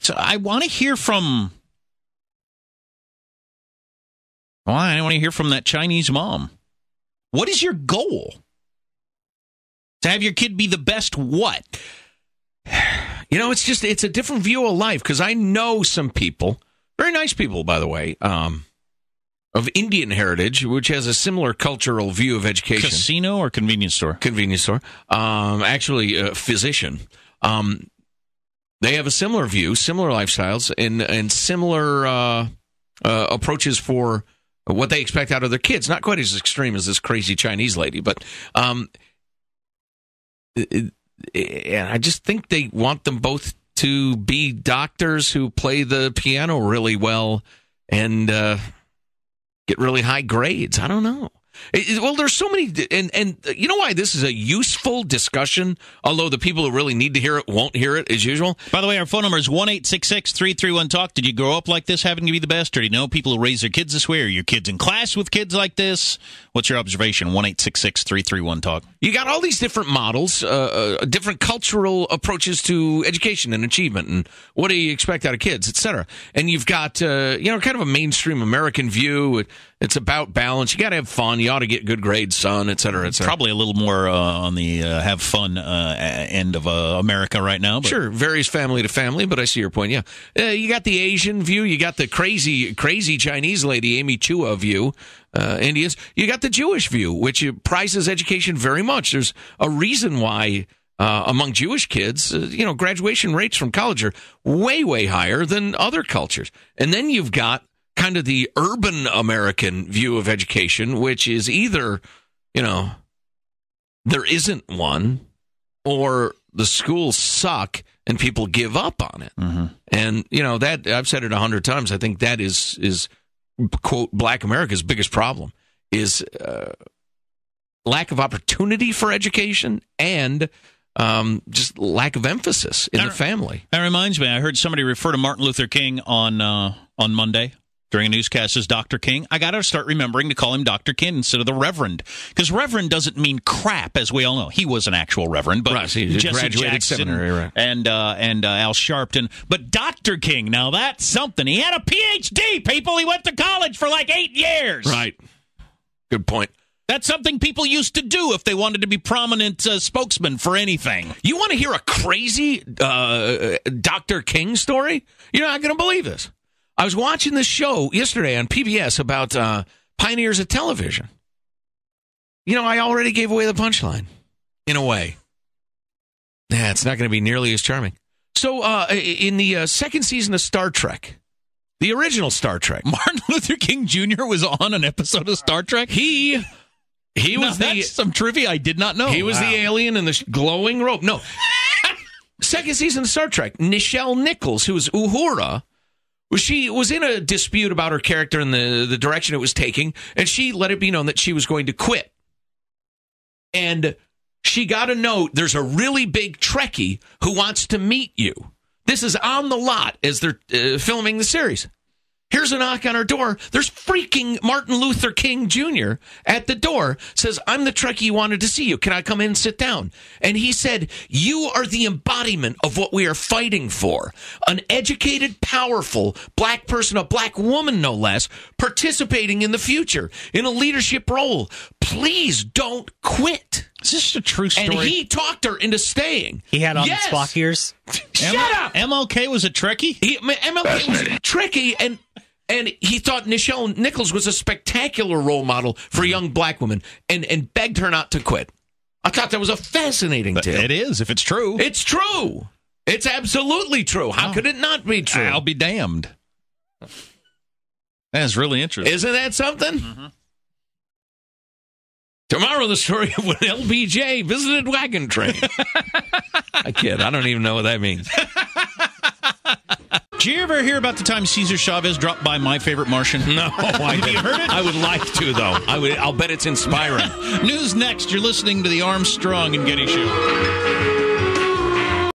So I want to hear from... Well, I want to hear from that Chinese mom. What is your goal? To have your kid be the best what? You know, it's a different view of life, because I know some people, very nice people, by the way, of Indian heritage, which has a similar cultural view of education. Casino or convenience store? Convenience store. Actually, a physician. They have a similar view, similar lifestyles, and similar approaches for what they expect out of their kids. Not quite as extreme as this crazy Chinese lady, but and I just think they want them both to be doctors who play the piano really well and get really high grades. I don't know. Well, there's so many, and you know why this is a useful discussion, although the people who really need to hear it won't hear it as usual? By the way, our phone number is 1-866-331-TALK. Did you grow up like this, having to be the best, or do you know people who raise their kids this way? Are your kids in class with kids like this? What's your observation? 1-866-331-TALK. You got all these different models, different cultural approaches to education and achievement, and what do you expect out of kids, et cetera. And you've got, kind of a mainstream American view. It's about balance. You got to have fun. You ought to get good grades, son, et cetera, et cetera. Probably a little more on the have fun end of America right now. But. Sure, varies family to family, but I see your point, yeah. You got the Asian view. You got the crazy Chinese lady, Amy Chua view, Indians. You got the Jewish view, which prizes education very much. There's a reason why among Jewish kids, graduation rates from college are way, way higher than other cultures. And then you've got kind of the urban American view of education, which is either, there isn't one, or the schools suck and people give up on it. Mm-hmm. And, that I've said it 100 times. I think that is quote, Black America's biggest problem is lack of opportunity for education and just lack of emphasis in the family. That reminds me, I heard somebody refer to Martin Luther King on Monday during a newscast as Dr. King. I got to start remembering to call him Dr. King instead of the Reverend, because Reverend doesn't mean crap, as we all know. He was an actual Reverend, but right, Jesse graduated Jackson seminary, right. and Al Sharpton. But Dr. King, now that's something. He had a PhD, people. He went to college for like 8 years. Right. Good point. That's something people used to do if they wanted to be prominent spokesmen for anything. You want to hear a crazy Dr. King story? You're not going to believe this. I was watching this show yesterday on PBS about pioneers of television. I already gave away the punchline, in a way. Yeah, it's not going to be nearly as charming. So, in the second season of Star Trek, the original Star Trek, Martin Luther King Jr. was on an episode of Star Trek? He was that's some trivia I did not know. He was the alien in the glowing robe. No. Second season of Star Trek, Nichelle Nichols, who was Uhura, she was in a dispute about her character and the direction it was taking, and she let it be known that she was going to quit. And she got a note, there's a really big Trekkie who wants to meet you. This is on the lot as they're filming the series. Here's a knock on her door. There's freaking Martin Luther King Jr. at the door. Says, I'm the Trekkie you wanted to see you. Can I come in and sit down? And he said, you are the embodiment of what we are fighting for. An educated, powerful black person, a black woman no less, participating in the future in a leadership role. Please don't quit. Is this a true story? And he talked her into staying. He had on the Spock ears. Shut up! MLK was a Trekkie? MLK was a Trekkie, and he thought Nichelle Nichols was a spectacular role model for a young black woman, and begged her not to quit. I thought that was a fascinating tale. It is, if it's true. It's true. It's absolutely true. How could it not be true? I'll be damned. That's really interesting. Isn't that something? Mm-hmm. Tomorrow, the story of when LBJ visited Wagon Train. I kid. I don't even know what that means. Did you ever hear about the time Cesar Chavez dropped by My Favorite Martian? No. Have you heard it? I would like to, though. I'll bet it's inspiring. News next. You're listening to the Armstrong and Getty Show.